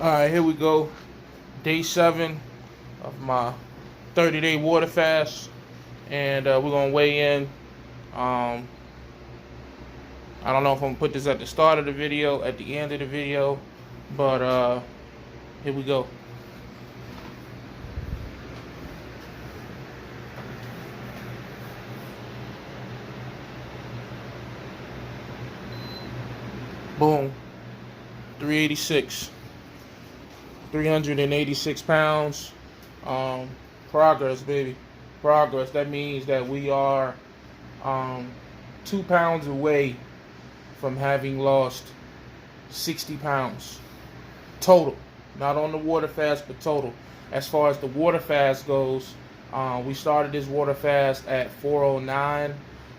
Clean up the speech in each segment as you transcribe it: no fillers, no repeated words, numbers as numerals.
All right, here we go. Day 7 of my 30-day water fast, and we're gonna weigh in. Um, I don't know if I'm gonna put this at the start of the video, at the end of the video, but here we go. Boom. 386. 386 pounds. Progress, baby. Progress. That means that we are 2 pounds away from having lost 60 pounds total. Not on the water fast, but total. As far as the water fast goes, we started this water fast at 409,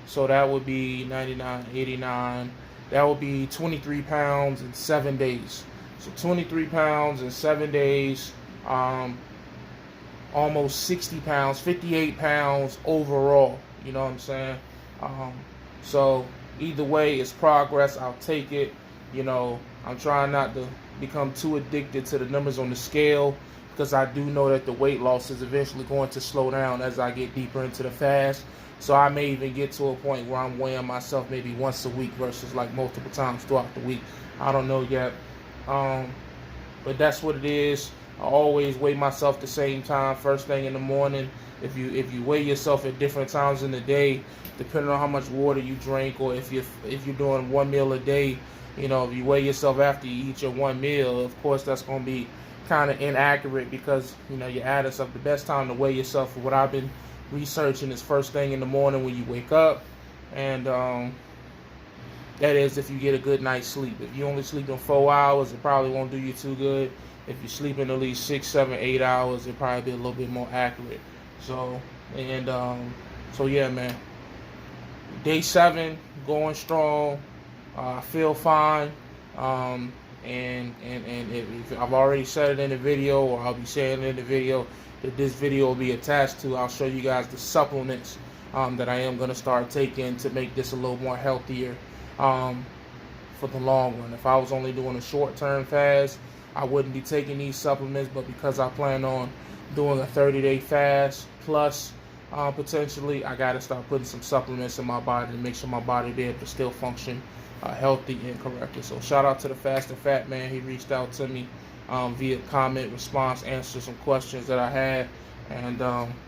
so that would be 99, 89. That would be 23 pounds in 7 days. So 23 pounds in 7 days, almost 60 pounds, 58 pounds overall. You know what I'm saying? So either way, it's progress. I'll take it. You know, I'm trying not to become too addicted to the numbers on the scale, because I do know that the weight loss is eventually going to slow down as I get deeper into the fast. So I may even get to a point where I'm weighing myself maybe once a week versus like multiple times throughout the week. I don't know yet. But that's what it is. I always weigh myself the same time, first thing in the morning. If you weigh yourself at different times in the day, depending on how much water you drink, or if you're doing one meal a day, you know, if you weigh yourself after you eat your one meal, of course that's going to be kind of inaccurate, because you know you're adding stuff. The best time to weigh yourself, for what I've been researching, is first thing in the morning when you wake up, and that is if you get a good night's sleep. If you only sleep in 4 hours, it probably won't do you too good. If you sleep in at least 6, 7, 8 hours, it'll probably be a little bit more accurate. So, and so yeah, man. Day 7, going strong. I feel fine. And if I've already said it in the video, or I'll be saying it in the video that this video will be attached to, I'll show you guys the supplements that I am going to start taking to make this a little more healthier for the long run. If I was only doing a short-term fast, I wouldn't be taking these supplements, but because I plan on doing a 30-day fast plus potentially, I got to start putting some supplements in my body to make sure my body be able to still function healthy and correctly. So shout out to the Fast and Fat man. He reached out to me via comment response, answered some questions that I had, and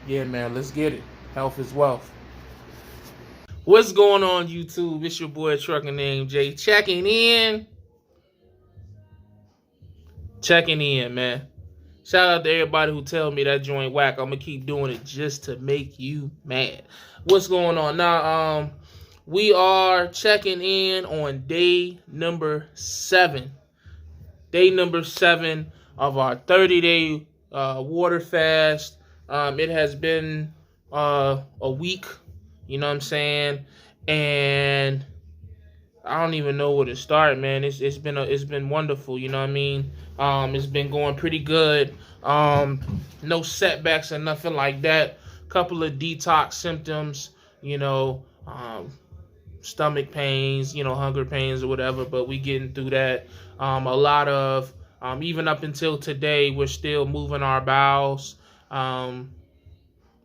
yeah, man, let's get it. Health is wealth. What's going on, YouTube? It's your boy ATruckerNamedJay checking in, man. Shout out to everybody who tell me that joint whack. I'm gonna keep doing it just to make you mad. What's going on now? We are checking in on day number 7. Day number 7 of our 30-day water fast. It has been a week, you know what I'm saying? And I don't even know where to start, man. It's been wonderful, you know what I mean? It's been going pretty good. No setbacks or nothing like that. Couple of detox symptoms, you know, stomach pains, you know, hunger pains or whatever, but we getting through that. A lot of even up until today, we're still moving our bowels.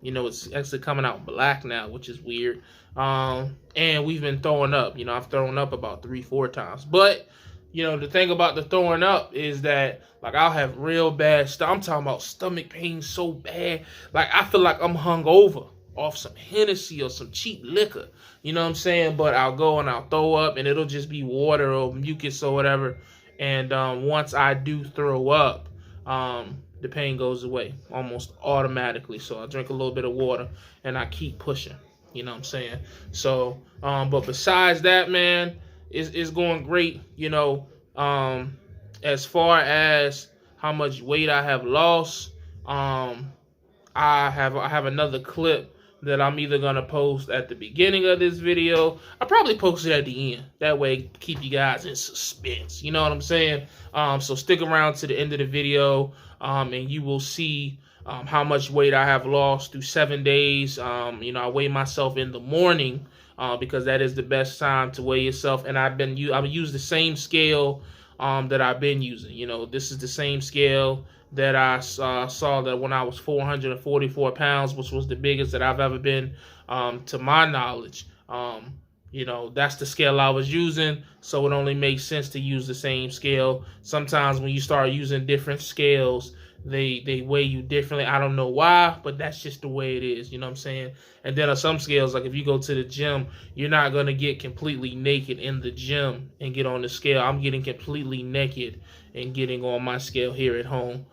You know, it's actually coming out black now, which is weird. And we've been throwing up. You know, I've thrown up about 3-4 times. But, you know, the thing about the throwing up is that, like, I'll have real bad stuff. I'm talking about stomach pain so bad. Like, I feel like I'm hungover off some Hennessy or some cheap liquor. You know what I'm saying? But I'll go and I'll throw up, and it'll just be water or mucus or whatever. And once I do throw up, the pain goes away almost automatically. So I drink a little bit of water and I keep pushing. You know what I'm saying? So, but besides that, man, it's going great. You know, as far as how much weight I have lost, I have another clip that I'm either gonna post at the beginning of this video. I'll probably post it at the end. That way, keep you guys in suspense. You know what I'm saying? So stick around to the end of the video, and you will see how much weight I have lost through 7 days. You know, I weigh myself in the morning because that is the best time to weigh yourself. And I've used the same scale that I've been using. You know, this is the same scale that I saw that when I was 444 pounds, which was the biggest that I've ever been, to my knowledge. You know, that's the scale I was using, so it only makes sense to use the same scale. Sometimes when you start using different scales, they weigh you differently. I don't know why, but that's just the way it is. You know what I'm saying? And then on some scales, like if you go to the gym, you're not going to get completely naked in the gym and get on the scale. I'm getting completely naked and getting on my scale here at home,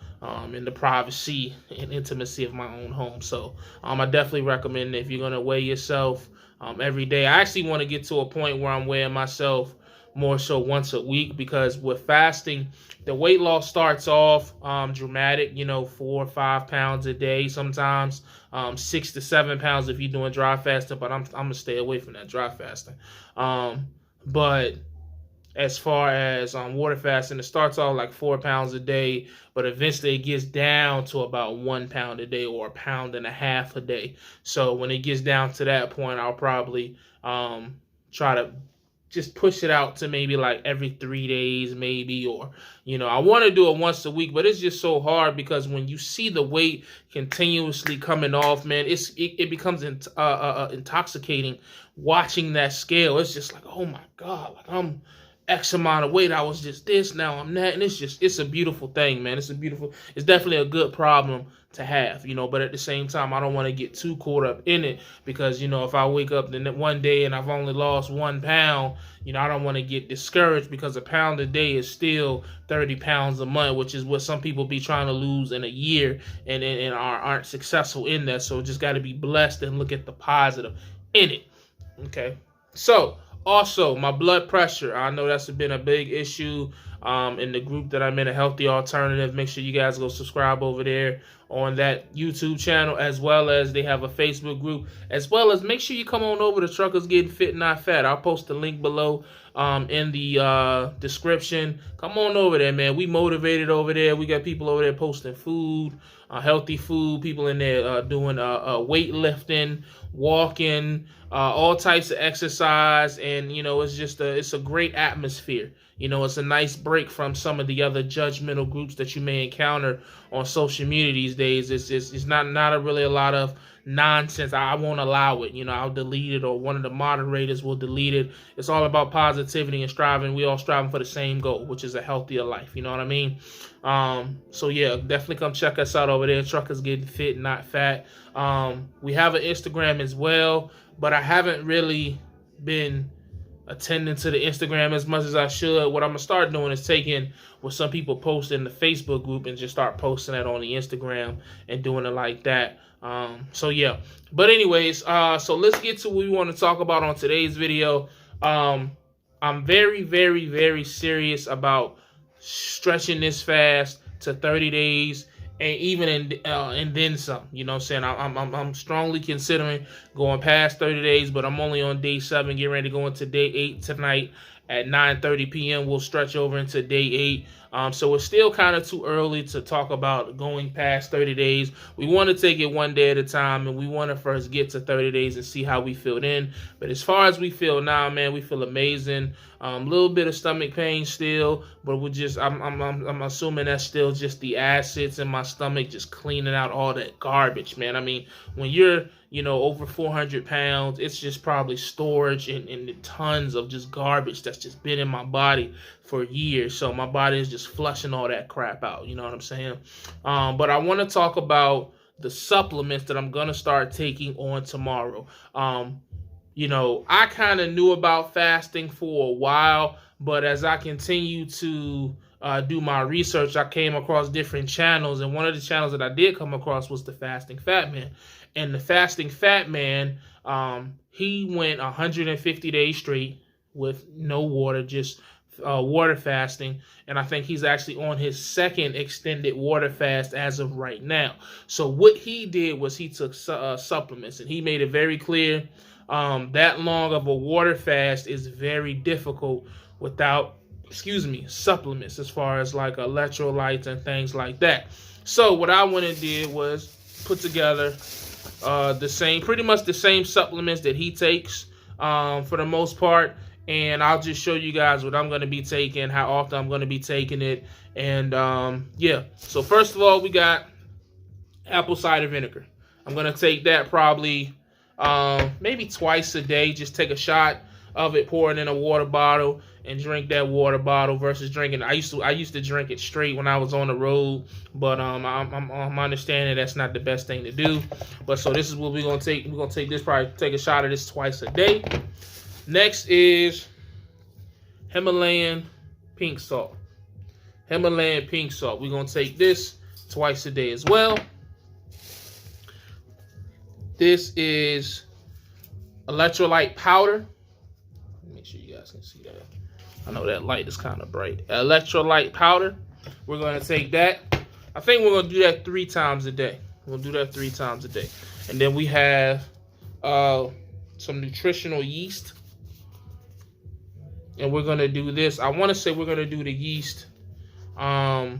in the privacy and intimacy of my own home. So I definitely recommend if you're going to weigh yourself every day. I actually want to get to a point where I'm weighing myself more so once a week, because with fasting, the weight loss starts off dramatic, you know, 4 or 5 pounds a day, sometimes 6 to 7 pounds if you're doing dry fasting, but I'm gonna stay away from that dry fasting. But as far as water fasting, it starts off like 4 pounds a day, but eventually it gets down to about 1 pound a day or 1.5 pounds a day. So when it gets down to that point, I'll probably try to just push it out to maybe like every 3 days, maybe, or, you know, I want to do it once a week, but it's just so hard because when you see the weight continuously coming off, man, it becomes intoxicating watching that scale. It's just like, oh my God, like I'm X amount of weight. I was just this, now I'm that. And it's a beautiful thing, man. It's definitely a good problem to have, you know, but at the same time, I don't want to get too caught up in it because, you know, if I wake up the one day and I've only lost 1 pound, you know, I don't want to get discouraged because 1 pound a day is still 30 pounds a month, which is what some people be trying to lose in a year and aren't successful in that. So just got to be blessed and look at the positive in it. Okay. So, also, my blood pressure. I know that's been a big issue in the group that I'm in, A Healthy Alternative. Make sure you guys go subscribe over there on that YouTube channel, as well as they have a Facebook group, as well as make sure you come on over to Truckers Getting Fit Not Fat. I'll post the link below in the description. Come on over there, man. We motivated over there. We got people over there posting food, healthy food, people in there doing weightlifting, walking, all types of exercise, and you know, it's a great atmosphere. You know, it's a nice break from some of the other judgmental groups that you may encounter on social media these days. It's not really a lot of nonsense. I won't allow it. You know, I'll delete it, or one of the moderators will delete it. It's all about positivity and striving. We all striving for the same goal, which is a healthier life. You know what I mean? So yeah, definitely come check us out over there. Truckers Getting Fit Not Fat. We have an Instagram as well, but I haven't really been attending to the Instagram as much as I should. What I'm gonna start doing is taking what some people post in the Facebook group and just start posting that on the Instagram and doing it like that. So yeah, but anyways, so let's get to what we want to talk about on today's video. I'm very, very, very serious about stretching this fast to 30 days and even and then some. You know what I'm saying? I'm strongly considering going past 30 days, but I'm only on day 7, getting ready to go into day 8 tonight at 9:30 p.m. We'll stretch over into day 8. So it's still kind of too early to talk about going past 30 days. We want to take it one day at a time, and we want to first get to 30 days and see how we feel then. But as far as we feel now, man, we feel amazing. A little bit of stomach pain still, but I'm assuming that's still just the acids in my stomach just cleaning out all that garbage, man. I mean, when you're, you know, over 400 pounds, it's just probably storage and tons of just garbage that's just been in my body for years. So my body is just flushing all that crap out. You know what I'm saying? But I want to talk about the supplements that I'm going to start taking on tomorrow. You know, I kind of knew about fasting for a while, but as I continue to do my research, I came across different channels, and one of the channels that I did come across was the Fasting Fat Man. And the Fasting Fat Man, he went 150 days straight with no water, just water fasting, and I think he's actually on his 2nd extended water fast as of right now. So what he did was he took supplements, and he made it very clear that long of a water fast is very difficult without, supplements, as far as like electrolytes and things like that. So what I went and did was put together pretty much the same supplements that he takes for the most part, and I'll just show you guys what I'm going to be taking, how often I'm going to be taking it, and yeah. So first of all, we got apple cider vinegar. I'm going to take that probably maybe twice a day. Just take a shot of it, pour it in a water bottle, and drink that water bottle versus drinking. I used to drink it straight when I was on the road, but I'm understanding that's not the best thing to do. But so this is what we're gonna take. We're gonna take this, probably take a shot of this twice a day. Next is Himalayan pink salt. Himalayan pink salt. We're gonna take this twice a day as well. This is electrolyte powder. Make sure you guys can see that. I know that light is kind of bright. Electrolyte powder. We're going to take that. I think we're going to do that 3 times a day. We'll do that 3 times a day. And then we have some nutritional yeast. And we're going to do this. I want to say we're going to do the yeast. I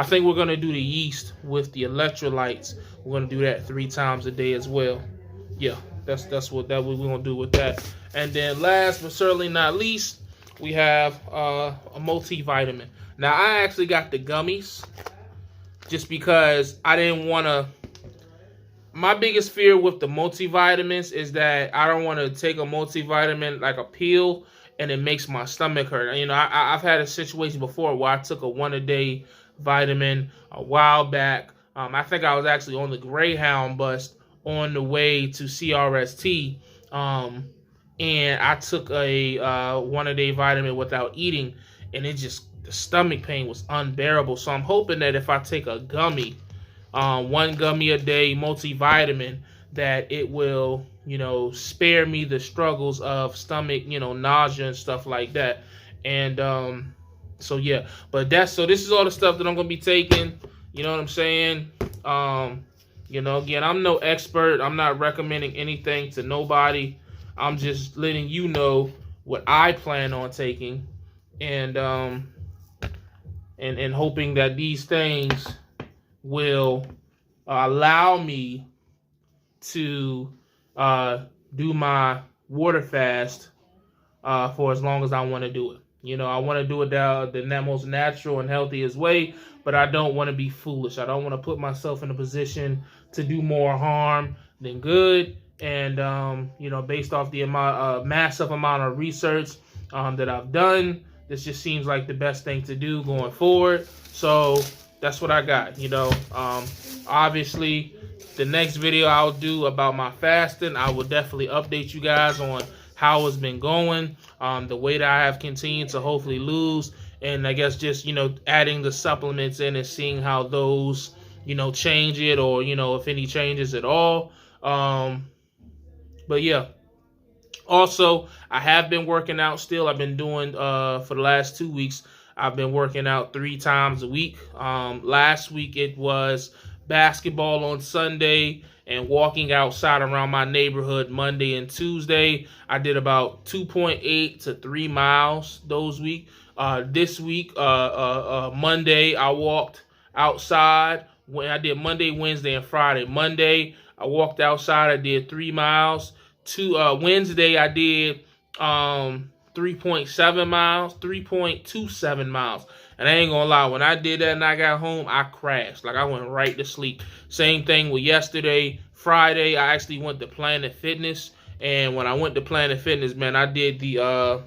think we're going to do the yeast with the electrolytes. We're going to do that 3 times a day as well. Yeah, that's what we're going to do with that. And then last but certainly not least, we have a multivitamin. Now, I actually got the gummies just because I didn't want to. My biggest fear with the multivitamins is that I don't want to take a multivitamin like a pill and it makes my stomach hurt. You know, I've had a situation before where I took a 1-a-day vitamin a while back. I think I was actually on the Greyhound bus on the way to CRST, and I took a 1-a-day vitamin without eating, and the stomach pain was unbearable. So I'm hoping that if I take a gummy, 1 gummy a day multivitamin, that it will, you know, spare me the struggles of stomach, you know, nausea and stuff like that. And so yeah, but this is all the stuff that I'm gonna be taking. You know what I'm saying? You know, again, I'm no expert. I'm not recommending anything to nobody. I'm just letting you know what I plan on taking, and hoping that these things will allow me to do my water fast for as long as I want to do it. You know, I want to do it the most natural and healthiest way, but I don't want to be foolish. I don't want to put myself in a position to do more harm than good. And, you know, based off the massive amount of research that I've done, this just seems like the best thing to do going forward. So that's what I got. You know, obviously, the next video I'll do about my fasting, I will definitely update you guys on how it's been going, the weight I have continued to hopefully lose, and I guess just, you know, adding the supplements in and seeing how those, you know, change it, or, you know, if any changes at all. But yeah, also I have been working out still. I've been doing for the last 2 weeks, I've been working out 3 times a week. Last week it was basketball on Sunday and walking outside around my neighborhood Monday and Tuesday. I did about 2.8 to 3 miles those weeks. This week, Monday, I walked outside. When I did Monday, Wednesday, and Friday. Monday, I walked outside. I did 3 miles. Wednesday, I did 3.7 miles, 3.27 miles. And I ain't gonna lie, when I did that and I got home, I crashed. Like, I went right to sleep. Same thing with yesterday. Friday, I actually went to Planet Fitness. And when I went to Planet Fitness, man, I did the, I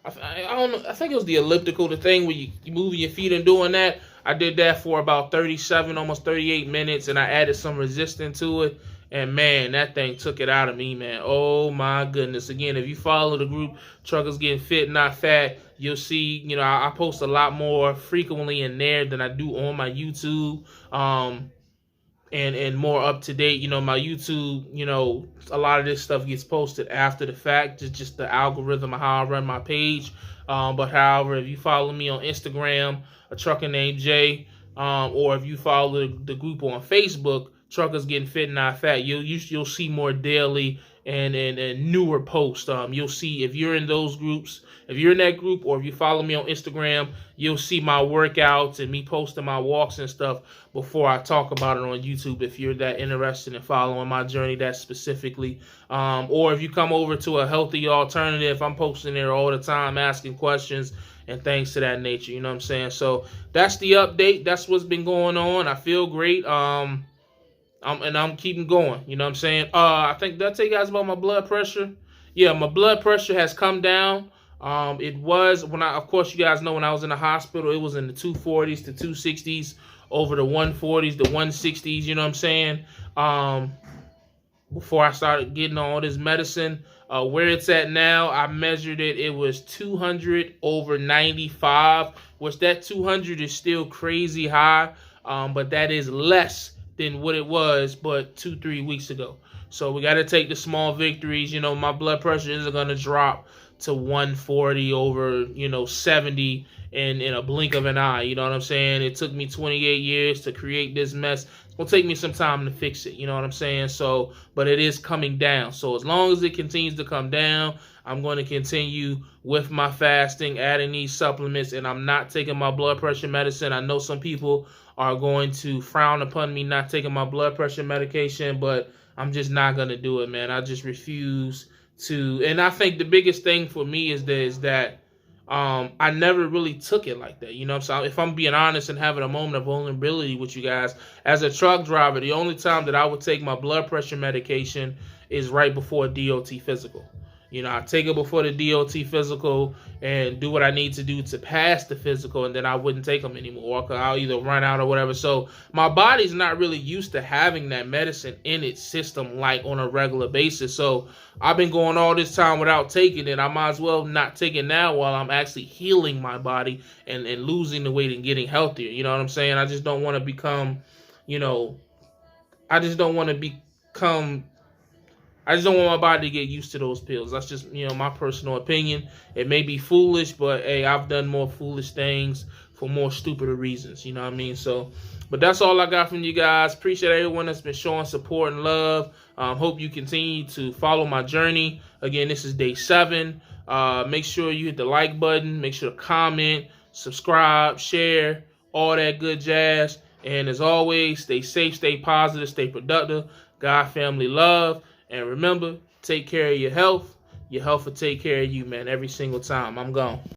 don't know, I think it was the elliptical, the thing where you moving your feet and doing that. I did that for about 37, almost 38 minutes, and I added some resistance to it. And man, that thing took it out of me, man. Oh my goodness. Again, if you follow the group Truckers Getting Fit Not Fat, you'll see, you know, I post a lot more frequently in there than I do on my YouTube. And more up to date. You know, my YouTube, you know, a lot of this stuff gets posted after the fact. It's just the algorithm of how I run my page. But however, if you follow me on Instagram, a trucker named Jay, or if you follow the group on Facebook, Truckers Getting Fit Not Fat, you'll see more daily and newer posts. You'll see if you're in those groups, if you're in that group, or if you follow me on Instagram, you'll see my workouts and me posting my walks and stuff before I talk about it on YouTube. If you're that interested in following my journey that specifically, or if you come over to a healthy alternative, I'm posting there all the time, asking questions and things to that nature. You know what I'm saying? So that's the update. That's what's been going on. I feel great. And I'm keeping going. You know what I'm saying? I think, did I tell you guys about my blood pressure? Yeah, my blood pressure has come down. It was of course, you guys know when I was in the hospital, it was in the 240s to 260s, over the 140s, the 160s. You know what I'm saying? Before I started getting all this medicine, where it's at now, I measured it. It was 200 over 95, which that 200 is still crazy high, but that is less than what it was but 2-3 weeks ago. So we got to take the small victories. You know, my blood pressure isn't going to drop to 140 over 70 in a blink of an eye. You know what I'm saying? It took me 28 years to create this mess. It's gonna take me some time to fix it. You know what I'm saying? So, but it is coming down. So as long as it continues to come down, I'm going to continue with my fasting, adding these supplements, and I'm not taking my blood pressure medicine. I know some people are going to frown upon me not taking my blood pressure medication, but I'm just not going to do it, man. I just refuse to. And I think the biggest thing for me is that I never really took it like that. You know what I'm saying? If I'm being honest and having a moment of vulnerability with you guys, as a truck driver, the only time that I would take my blood pressure medication is right before a DOT physical. You know, I take it before the DOT physical and do what I need to do to pass the physical, and then I wouldn't take them anymore, or I'll either run out or whatever. So my body's not really used to having that medicine in its system like on a regular basis. So I've been going all this time without taking it. I might as well not take it now while I'm actually healing my body and losing the weight and getting healthier. You know what I'm saying? I just don't want to become, I just don't want my body to get used to those pills. That's just, my personal opinion. It may be foolish, but hey, I've done more foolish things for more stupider reasons. You know what I mean? So, but that's all I got from you guys. Appreciate everyone that's been showing support and love. Hope you continue to follow my journey. Again, this is day 7. Make sure you hit the like button. Make sure to comment, subscribe, share, all that good jazz. And as always, stay safe, stay positive, stay productive. God, family, love. And remember, take care of your health. Your health will take care of you, man, every single time. I'm gone.